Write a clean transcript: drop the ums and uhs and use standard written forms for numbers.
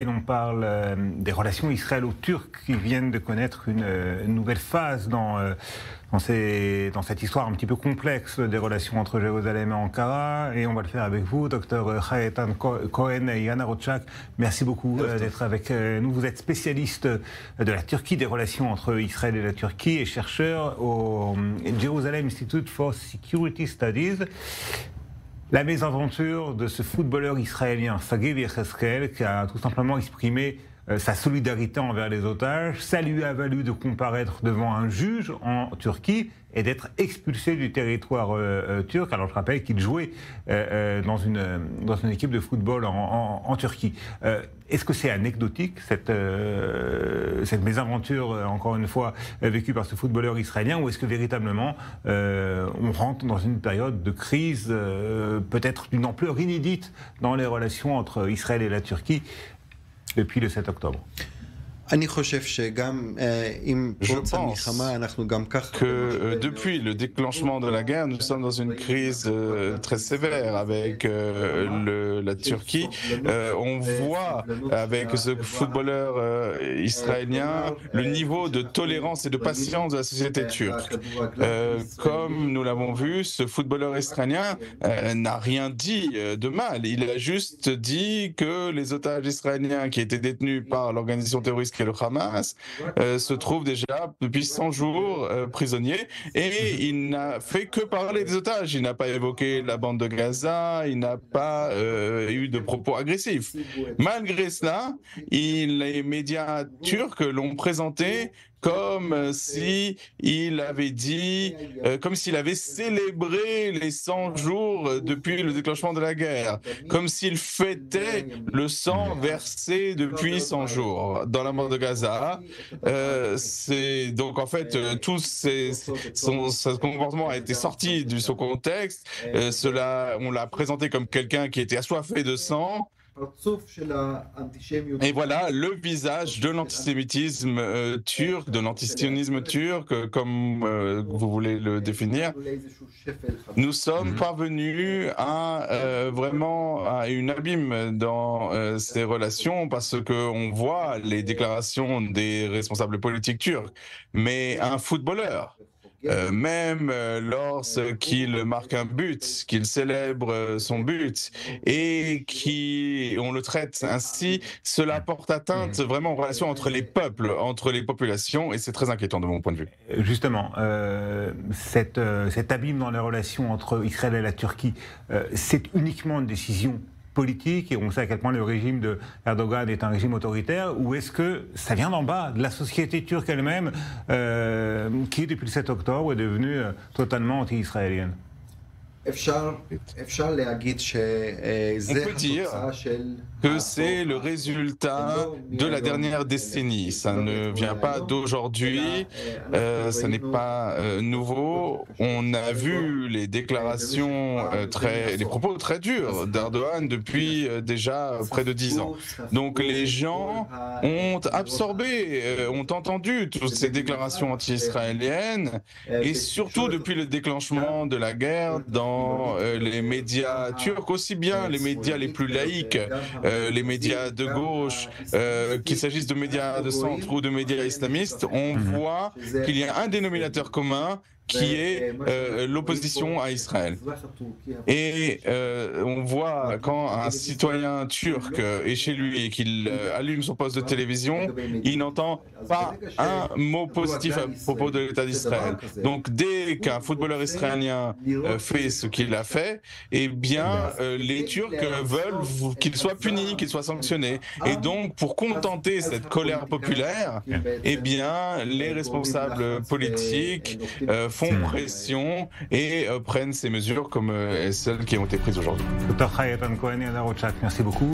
Et l'on parle des relations israélo-turques qui viennent de connaître une nouvelle phase dans cette histoire un petit peu complexe des relations entre Jérusalem et Ankara. Et on va le faire avec vous, docteur Hayetan Cohen et Yana Rochak. Merci beaucoup d'être avec nous. Vous êtes spécialiste de la Turquie, des relations entre Israël et la Turquie et chercheur au Jerusalem Institute for Security Studies. La mésaventure de ce footballeur israélien, Sagi Yecheskel, qui a tout simplement exprimé sa solidarité envers les otages, ça lui a valu de comparaître devant un juge en Turquie et d'être expulsé du territoire turc. Alors je rappelle qu'il jouait dans une équipe de football en Turquie. Est-ce que c'est anecdotique, cette mésaventure, encore une fois, vécue par ce footballeur israélien, ou est-ce que véritablement on rentre dans une période de crise peut-être d'une ampleur inédite dans les relations entre Israël et la Turquie depuis le 7 octobre? Je pense que depuis le déclenchement de la guerre, nous sommes dans une crise très sévère avec la Turquie. On voit avec ce footballeur israélien le niveau de tolérance et de patience de la société turque. Comme nous l'avons vu, ce footballeur israélien n'a rien dit de mal. Il a juste dit que les otages israéliens qui étaient détenus par l'organisation terroriste et le Hamas se trouve déjà depuis 100 jours prisonnier, et il n'a fait que parler des otages. Il n'a pas évoqué la bande de Gaza, il n'a pas eu de propos agressifs. Malgré cela, les médias turcs l'ont présenté comme s'il avait dit, comme s'il avait célébré les 100 jours depuis le déclenchement de la guerre, comme s'il fêtait le sang versé depuis 100 jours dans la bande de Gaza. Donc en fait, ce comportement a été sorti de son contexte. On l'a présenté comme quelqu'un qui était assoiffé de sang. Et voilà le visage de l'antisémitisme turc, de l'antisionisme turc, comme vous voulez le définir. Nous sommes parvenus vraiment à une abîme dans ces relations, parce qu'on voit les déclarations des responsables politiques turcs. Mais un footballeur, même lorsqu'il marque un but, qu'il célèbre son but et qu'on le traite ainsi, cela porte atteinte vraiment aux relations entre les peuples, entre les populations, et c'est très inquiétant de mon point de vue. Justement, cet abîme dans les relations entre Israël et la Turquie, c'est uniquement une décision politique, et on sait à quel point le régime de Erdogan est un régime autoritaire, ou est-ce que ça vient d'en bas, de la société turque elle-même, qui depuis le 7 octobre est devenue totalement anti-israélienne? On peut dire que c'est le résultat de la dernière décennie. Ça ne vient pas d'aujourd'hui, ça n'est pas nouveau. On a vu les déclarations, les propos très durs d'Erdogan depuis déjà près de 10 ans. Donc les gens ont absorbé, ont entendu toutes ces déclarations anti-israéliennes, et surtout depuis le déclenchement de la guerre dans les médias turcs, aussi bien les médias les plus laïques, les médias de gauche, qu'il s'agisse de médias de centre ou de médias islamistes, on voit qu'il y a un dénominateur commun qui est l'opposition à Israël. Et on voit quand un citoyen turc est chez lui et qu'il allume son poste de télévision, il n'entend pas un mot positif à propos de l'État d'Israël. Donc dès qu'un footballeur israélien fait ce qu'il a fait, eh bien les Turcs veulent qu'il soit puni, qu'il soit sanctionné. Et donc pour contenter cette colère populaire, eh bien les responsables politiques font pression et prennent ces mesures comme celles qui ont été prises aujourd'hui. Dr. Hayetan Cohen et Yana Rochak, merci beaucoup.